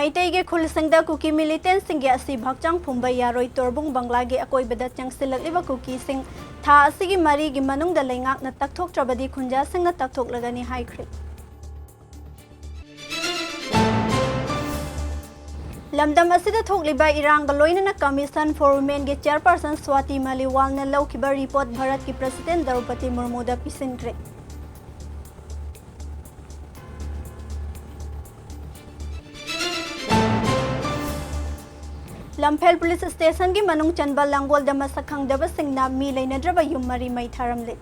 Maitege khulsangda kuki militant singge asi bhakchang phumba yaroi torbung bangla ge akoibada changsilakliba kuki sing tha asigi mari gi manungda leingak na takthok trabadi khunja singna takthok lagani haikhri lamdam asida thokliba irang ga loinana commission for women ge chairperson Swati Maliwal na laukiba report Bharat ki president Draupadi Murmu da pisintre Lamphel Police Station की मनुंग चंबल लंगोल दमा सखंग दबा सिंगना मी लेनद्रबा युम मरी मई थारमले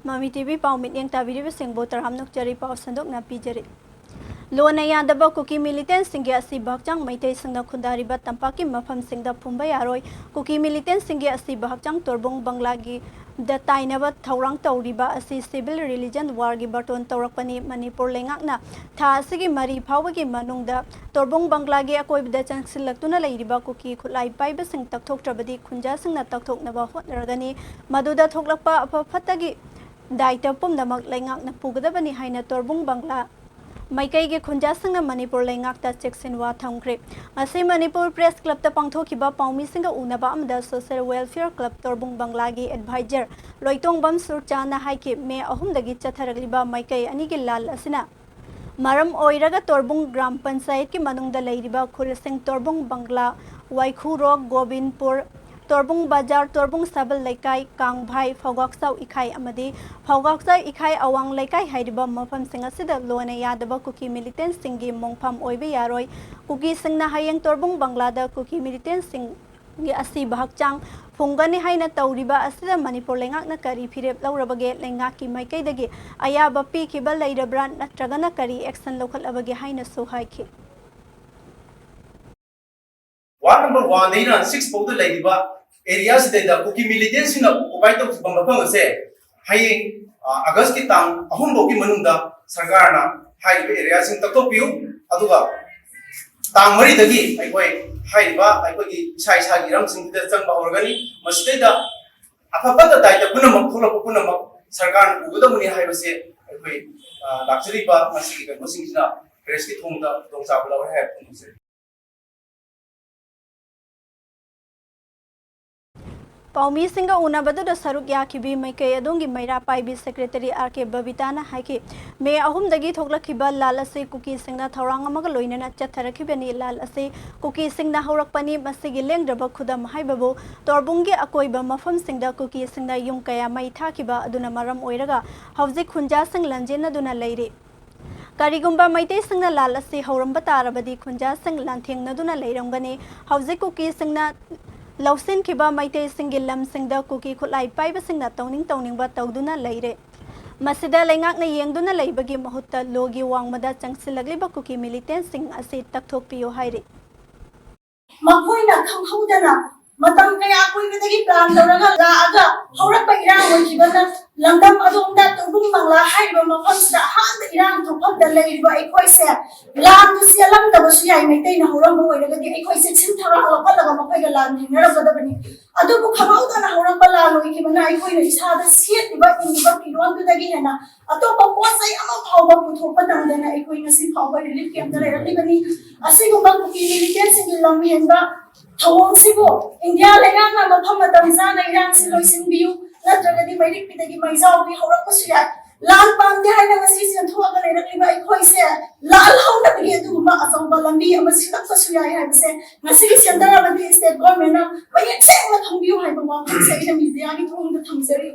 MAMI TV पाव meeting ताबिरी सिंह बोतर हम नुकचरी पाव संदोक ना पीजरे लोन यादव कुकी मिलिटेंट सिंह असी बहचंग मैते संग खुदारीबा तंपाकी मफम सिंह फुंबा यारोय कुकी मिलिटेंट सिंह असी बहचंग तोरबोंग बंगलागी द ताइनब थौरांग तौरीबा असी सिविल रिलीजन वार की बर्तन तौरकपनी मणिपुर लेंगाकना था असिगी मरी फावगी मनुंगदा तोरबोंग बंगलागी अकोइबदा चंगसिलक्तुना लेरिबा कुकी खुलाई पाइबा सिंह तकथोक्ट्रबदी खुंजा सिंगना तकथोकनबा होतनरगनी मदुदा थोकलकपा अफफतगी दायित्व पुमनमक लेंगाकना पुगदबनी हाइना तोरबुंग बंगला माइकई के खुंजा संग मणिपुर लेंगाकता चेक्सिनवा थमख्रे असे मणिपुर प्रेस क्लब ता पांगथोखिबा पाउमी सिंग उनबा अमदा सोशल वेलफेयर क्लब तोरबुंग बंगलागी एडवाइजर लोइतोंगबम सुरचाना हाइके मे अहुमदगी चथरगलिबा माइकई अनिगी लाल असिना मरम ओइरगा तोरबुंग ग्राम पंचायत की मनुंगदा लेरिबा खुरसिंग तोरबुंग बंगला वाइखु रोग गोविंदपुर तोरबुंग बाजार तोरबुंग सबल लेकाई कांगभाई फौगाक्साव इखाई अमदी फौगाक्साव इखाई अवांग लेकाई हाइरिबा मफम सिंग असिदा लोने यादबा कुकी मिलिटेंट सिंगी मोंगफम ओइबे यारोय कुकी सिंगना हायंग तोरबुंग बंगलादा कुकी मिलिटेंट सिंग असी बहकचांग फुंगनी हाइना तौरिबा असिदा मणिपुर लेंगाकना करी फिरेप लौरबगे लेंगाकी माइकैदगी अयाबा पीखिबा लेरब्रा नत्रगना करी एक्शन लौखलबगे हाइना सोहाइखि वार्ड नंबर 1 देना 6 पौध लेदिबा एरिया से देदा कुकी मिलिटेंट सिंह ओबाइ तो बंगबंग से हाई अगस्त की तांग अहुम बोगी मनुंदा सरकारना हाइबे एरिया सिंह तकतोपियु अदुगा तांग मरी दगी आइकोय हाइबा आइकोगी इसा इसा गिरम सिंह दे चंग बावरगनी मस्तेदा अफबत दाइता पुनमक थोलप पुनमक सरकार उगदमुनि हाइबसे आइकोय लाक्चरीबा मसिगी गन मसिंगना प्रेस की थोंदा दोंसा बलावर है पुनसे पाउमी सिंह उनबदुद सरुक याखिबी मैकै अदोंगी मैरा पाइबी सेक्रेटरी आरके बबिताना हाइके मे अहुमदगी थोकलखिबा लाल असे कुकी सिंगना थौरांग अमग लोइनना चथरखिबनी लाल असे कुकी सिंगना हौरकपनी मसिगी लेंगद्रब खुदम हाइबबो तोरबुंगी अकोइबा मफम सिंगदा कुकी सिंगना युम कया मै थाखिबा अदुना मरम ओइरगा हौजिक खुंजा सिंग लंजेन अदुना लेरे करिगुंबा मैते सिंगना लाल असे हौरंबा तारबदी खुंजा सिंग लांथेंगनदुना लेरंगनी हौजिक कुकी सिंगना लौसिन खिबा मैते सिंगी लम सिंगदा कुकी खुलाई पाइबा सिंगना तौनिंगबा तौदुना लेरे मसिदा लेंगाकना येंगदुना लेबगी महुत्ता लोगी वांगमदा चंगसिलगलिबा कुकी मिलिटेंट सिंग असे तकथोकपियो हाइरे मखोइना खंगहौदना मतम कया कुइबदगी प्लान तौरगा लागा हौरक इरांग होइखिबना लंदम अदोंदा तोरबुंग बंगला हाइबा मफमसदा हांद इरांग थोफमदा लेरिबा एखोइसे लान दुसियलम दबसु याइ मैतैना हौरंग होइरगदि एखोइसे छिनथरा हलपलगा मखैगा लान हिनरबदबनी अदुबु खमाउदना हौरंग लान होइखिबना एखोइना इसादा सेटलिबा इनिबा पिरोंदुदगी हेना अतोपा पोसै अमा फावबा पुथोपा दंदना एखोइना सि फावबा रिलीफ कैंप लेरलिबनी असिगुंबा कुकी मिलिटेंट सिंग लम हेंबा थौंग सिबो इंडिया लेंगाना मफम मतमजाना इरांग सि लोइसिनबियु नत्रगदि मैरिक पिदगी मैजाउबी हौरकपसु याइ लाल पांदे हाइना ngasi sin thuaga lerakliba ikhoise लाल हौनबगी अदुगुमा अचौबा लंबी अमा सिलकपसु याइ हाइबसे ngasi सेंटर अमदि स्टेट गवर्नमेंट ना मयेक सेंगना थंबियु हाइबा वाफमसे इन मीडिया की थोंगदा थंगसरी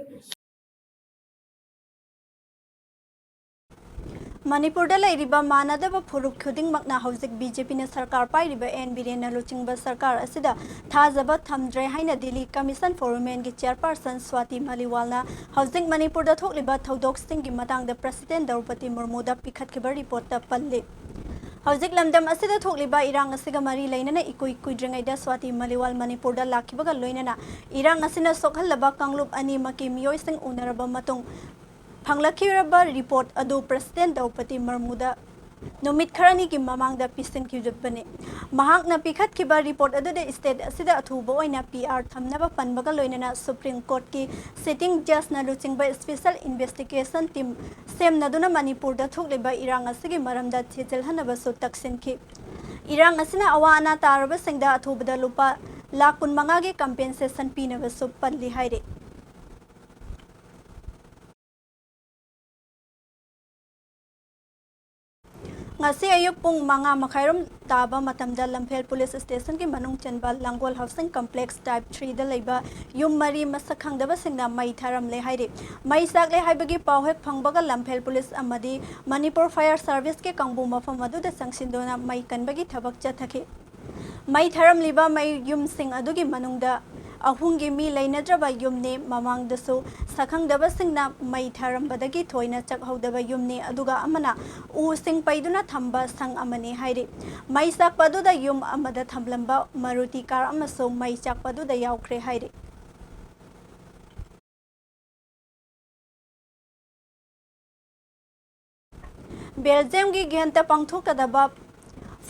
मणिपुर लेरिबा मानदब फुरुक खुदिंगमकना हौजिक बीजेपी ने सरकार पाइरिबा एन बिरेन लुचिंगबा सरकार असिदा थाजब थमद्रे हाइना दिल्ली कमीशन फॉर वुमेन की चेयरपर्सन स्वाति मलिवालना हौजिक मणिपुर दा थोकलिबा थौदोक्सिंग की मतंगदा प्रेसिडेंट द्रौपदी मुर्मू दा पिखतखिबा रिपोर्ट ता पल्ले हौजिक लमदम असिदा थोकलिबा इरांग असिगा मरी लेनना इकुई कुइद्रिंगैदा स्वाति मलिवाल मणिपुर दा लाखिबगा लोइनना इरांग असिना सोखलबा कांगलुप अनि मकी मियोइसिंग उनरबा मतुंग फंगलखिरबा रिपोर्ट अदु प्रेसिडेंट द्रौपदी मुर्मुदा नुमित खरानी की ममांगदा पिसन किजुबने महांगना पिखतखिबा रिपोर्ट अदुदे स्टेट असिदा अथुबा ओइना पीआर थमनबा पनबगा लोइनना सुप्रीम कोर्ट की सिटिंग जज ना लुचिंगबा स्पेशल इन्वेस्टिगेशन टीम सेमनदुना मणिपुरदा थोकलेबा इरांग असिगी मरमदा थेजलहनबसु तक्सिनखि इरांग असिना अवा अना तारबा सिंगदा अथुबदा लुपा लाख 15 की कंपेंसेशन पीनबसु पल्ली हाइरे ngasi ayuk pung manga makhairum taba matamda lamphel police station ki manung chanba langol housing complex type 3 da leiba yum mari masakhang daba singna mai tharam le haire mai sak le haibagi pawhek phangbaga lamphel police amadi manipur fire service ke kangbu mafam adu da sangsindona mai kanbagi thabak chathake mai tharam liba mai yum sing adugi manungda ahungi mi leinadraba yumne mamangdasu sakhangdaba singna mai tharambadagi thoina chakhaudaba yumne aduga amana u sing paiduna thamba sang amani haire mai sakpaduda yum amada thamlamba maruti car amaso mai chakpaduda yaukre haire Belgium ki ghenta pangthokadaba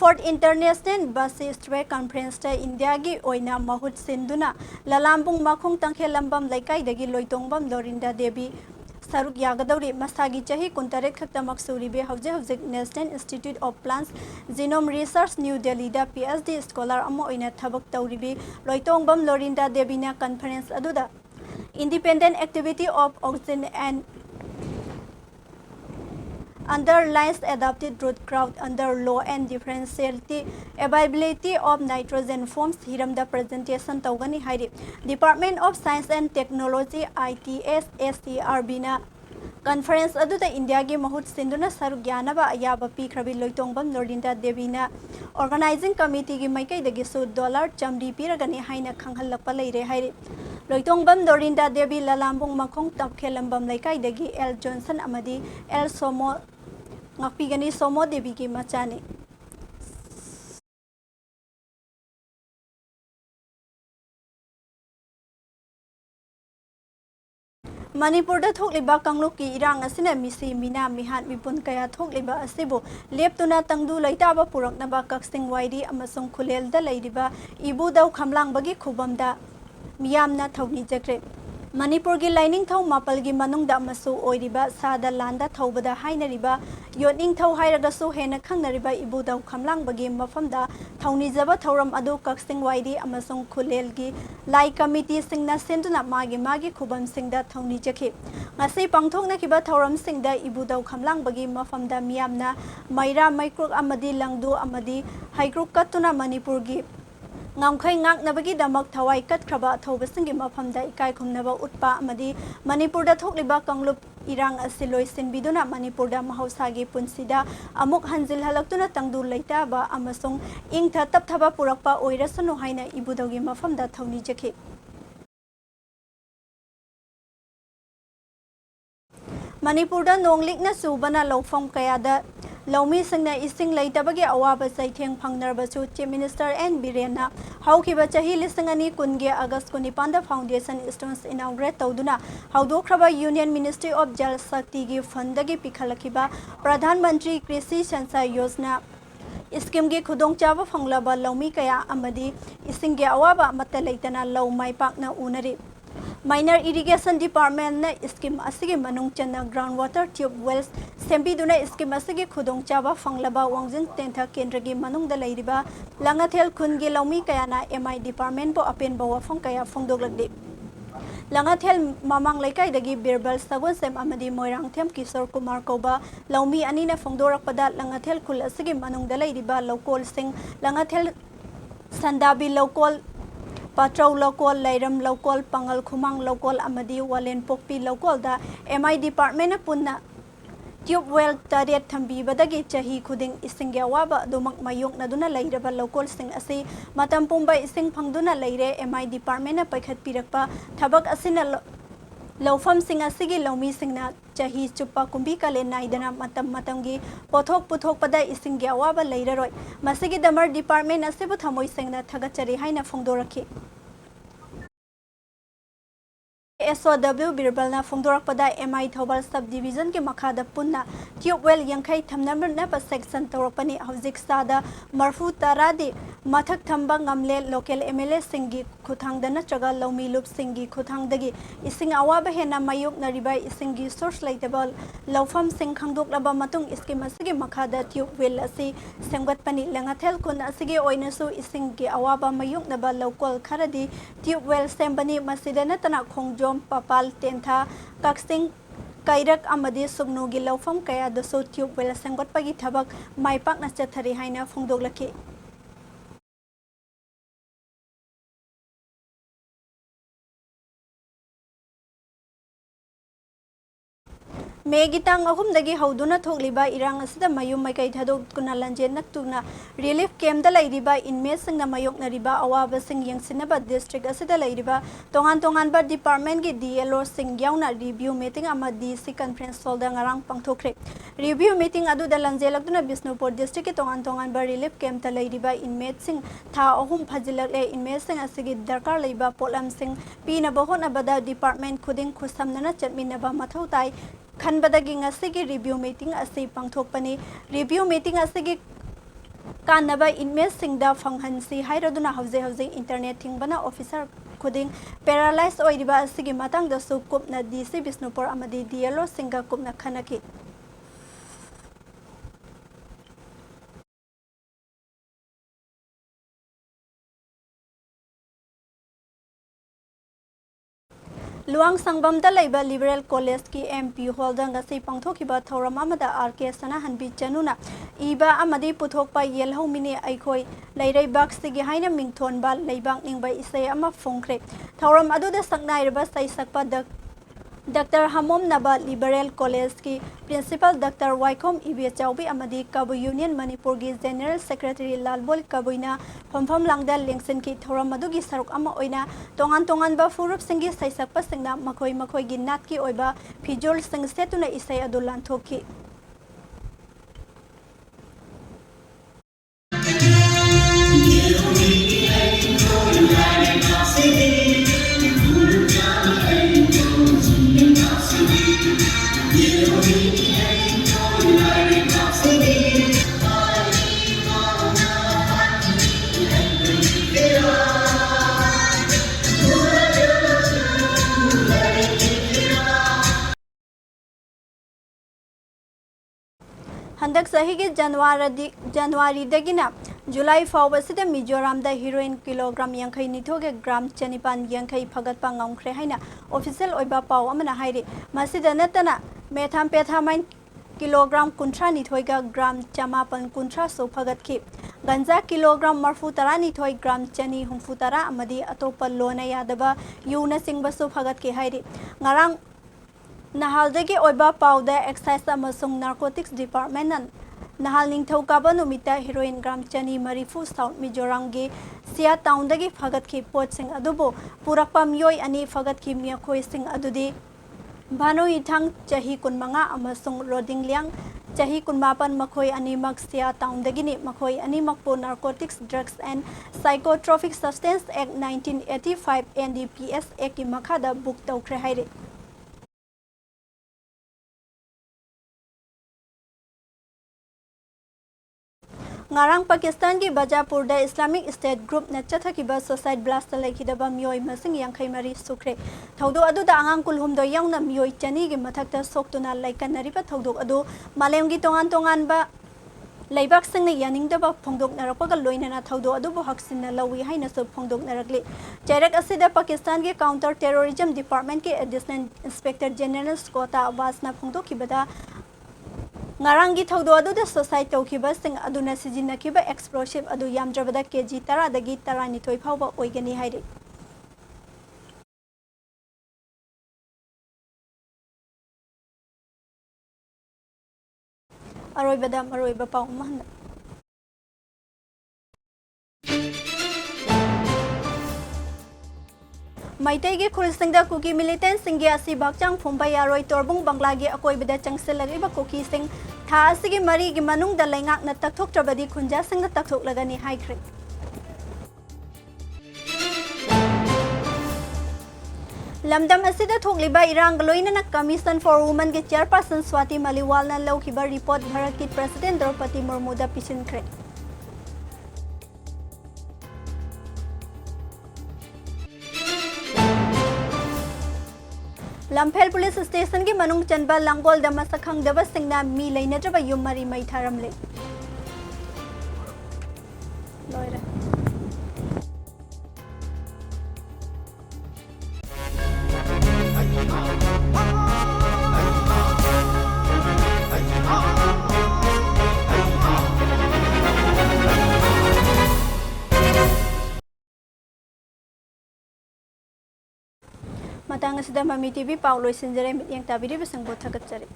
Fourth International Basi Trade Conference ta India gi oina mahut sinduna lalambung makhung tangkhe lambam laikai dagi loitongbam Lorinda Devi saruk yagadawri masagi chahi kuntaret khakta maksuri be hauze National Institute of Plants Genome Research New Delhi da PhD scholar amo oina thabak tawribi loitongbam Lorinda Devi na conference aduda independent activity of oxygen and underlines adapted root crowd under low and differentiality availability of nitrogen forms hiram the presentation tawgani hairi Department of Science and Technology ITS SCRB na conference aduda India gi mahut sinduna saruk yanaba ayaba pikhrabi loitongbam Lorinda Devi na organizing committee gi maikai dagi su $100 piragani haina khanghalakpa leire hairi loitongbam Lorinda Devi lalambung makhong tapkhelambam laikai dagi L Johnson amadi L Somo ngakpigani Somo Devi ki machane Manipur da thokliba kangluk ki irang asina misi mina mihat mipun kaya thokliba asibu leptuna tangdu laitaba puraknaba kaksing wairi amasung khulel da leiriba ibu daw khamlang bagi khubamda miyamna thawni jakre Manipur gi lining thau mapal gi manung da masu oiriba sada landa thawbada hainariba yoning thau hairaga su hena khangnariba ibu daw khamlang bagi mafamda thawni jaba thawram adu kaksing wairi amasung khulel gi lai committee singna senduna magi khubam singda thawni jakhe ngasi pangthokna kiba thawram singda ibu daw khamlang bagi mafamda miyamna maira maikruk amadi langdu amadi haikruk katuna Manipur gi ngamkhai ngak nabagi damak thawai kat khraba thawbasingi mafamda ikai khumnaba utpa amadi Manipur da thokliba kanglup irang asiloi sinbiduna Manipur da mahausagi punsida amuk hanjil halaktuna tangdu leitaba amasung ingtha tapthaba purakpa oirasanu haina ibudogi mafamda thawni jakhe Manipur da nonglikna subana lawfam kayada Laumi singna ising leitabagi awaba saitheng phangnarbachu Chief Minister N Birena haukiba chahi lisingani kunge August 19 Foundation Stones inaugurate tawduna haudokraba Union Ministry of Jal Shakti gi fundagi pikhalakiba Pradhan Mantri Krishi Sanchay Yojana scheme gi khudongchaba phanglaba laumi kaya amadi isingge awaba amata leitana law maipakna unari Minor Irrigation Department na scheme asigi manung channa groundwater tube wells sembiduna scheme asigi khudong chaba phanglaba wangjing tentha kendra gi manung da leiriba langathel khun gi laumi kaya na MI department bo apen bo wafong kaya phongdoglagdi langathel mamang laikai dagi birbal sagon sem amadi moirang them Kishore Kumar koba laumi ani na phongdorakpada langathel khul asigi manung da leiriba local sing langathel sandabi local Patrau local, Lairam local, Pangal Khumang local, Amadi Walen Pokpi local da MI department na punna tube well tariat thambi badagi chahi khuding isingya waba dumak mayok na duna lairaba local sing asi matam pumba ising phangduna laire MI department na paikhat pirakpa thabak asina lawfam sing asigi lawmi singna chahi chupa kumbi kale naidana matam gi pothok puthok pada isingya waba lairaroi masigi damar department asibu thamoi singna thagachari haina phongdorakhi SOW Birbal Fungdorpada MI Thobal Subdivision ke Makada Punna Tubewell Yankai Thamnamber Napa Section Toropani Hauzik Sada Marfu Taradi Mathak Thamba Ngamle Local MLA Singi Kuthang Dana Chaga Lomi Loop Singi Kuthang Dagi Ising Awaba Hena Mayuk Nariba Isingi Source Lightable Lawfam Sing Kangdok Laba Matung Iskimasigi Makada Tubewell Asi Sengwat Pani Langatel Kun Asigi Oinasu Isingi Awaba Mayuk Naba Local Karadi Tubewell Sembani Masidana Tana Kongjom Papal Tentha Kaksing Kairak Amadi Sugnugi Lawfam Kaya the So Tubewell Sengwat Pagi Tabak Maipak Nachathari Haina Fungdoglaki Megitang ahum dagi hauduna thogliba irang asida mayum maikai thadok kuna lanjen naktuna relief camp da lairiba inmates sing na mayok nariba awaba sing yangsinaba district asida lairiba tongan ba department gi DLO sing yauna review meeting ama DC conference hall da ngarang pangthokre review meeting adu da lanjelakduna Bisnupur district ki tongan ba relief camp da lairiba inmates sing tha ahum phajilak le inmates sing asigi darkar leiba polam sing pina bahon abada department khuding khusamnana chatminaba mathautai Khanbadagi ngasigi review meeting asi pangthokpani review meeting asigi kanaba inmates singda phanghansi hairaduna hauze internet thingbana officer khuding paralyzed oiriba asigi matang da su kupna DC Bisnupur amadi DLO singa kupna khanaki Luang Sangbam da laiba Liberal College ki MP holder ngasi pangthokiba thoram amada RK Sana Hanbi Chanuna iba amadi puthokpa yelhau mini aikhoi leirai baksigi haina mingthon ba leibang ningbai isai ama phongkre thoram adu da saknairba sai sakpa Dr. Hamom Naba Liberal College ki Principal Dr. Waikom Ibia Chaubi Amadi Kabu Union Manipur ki General Secretary Lalbol Kabuina Phomphom Langda Lengsen ki Thoram Madugi Saruk Ama Oina tongan ba Furup Singi Saisakpa Singna Makhoi gi Nat ki Oiba Pijol Sing Setuna Isai Adulan Thoki Handak sahigi January dagina July fawbasida Mizoram da heroin kilogram yankai nithoge gram chanipan yankai phagatpa ngamkhre haina official oiba paw amana hairi masida natana methamphetamine kilogram kuntra nithoiga gram chamapan kuntra so phagatki ganja kilogram marfu tara nithoi gram chani humfu tara amadi atopa lona yadaba yuna singba so phagatki hairi ngarang Nahaldagi oiba powder excise amasung narcotics department Nahal Ningthau Kaba Numita heroin gram chani marifu South Mizoram gi Sia town dagi phagat ki pot sing adubo purakpa myoi ani phagat ki miakhoi sing adudi Bhanu ithang chahi kunmanga amasung roding liang chahi kunmapan makhoi animak Sia town dagini makhoi animak po narcotics drugs and psychotropic substance act 1985 NDPS act ki makhada book tawkhre haire Ngarang Pakistan ki Bajapur da Islamic State Group na chathakiba suicide blast laikidaba myoi masing yangkai mari sukre thaudo adu da angang kulhum do yaungna myoi chani gi mathakta soktuna laikanariba thaudo adu malem gi tongan ba laibak singna yaningdaba phongdok narakpaga loinana thaudo adu bo haksinna lawi haina so phongdok narakli chairak asida Pakistan ki Counter Terrorism Department ki Additional Inspector General Skota Abbasna phongdokibada Ngarangi thaudo adu da society tawkiba sing aduna sijinakiba explosive adu yamdrabada kg 10 dagi 12 phawba oigani hairi aroibada maroiba paw mahna Maitegi Khulsingda Kuki militant singi asi bakchang phumba yaroi torbung banglagi akoibada changsilagiba Kuki sing tha asigi mari gi manung da laingak na takthok trabadi khunja singda takthok lagani haikre लमदम असिदा थोकलिबा इरांग लोइनना commission for women के chairperson Swati मलिवालना लौखिबा report Bharat की president Draupadi मुर्मुदा पिसिनख्रे लम्फेल पुलिस स्टेशन की मनुंग चनबा लांगोल द मसखंग दबा सिंगना मी लेनद्रबा युम मरी मई थारमले लोइरा मतंग असिदा ममी टीवी पाव लोइसिनजरे मित्यंग ताबिरिबा संगो थगतजरे।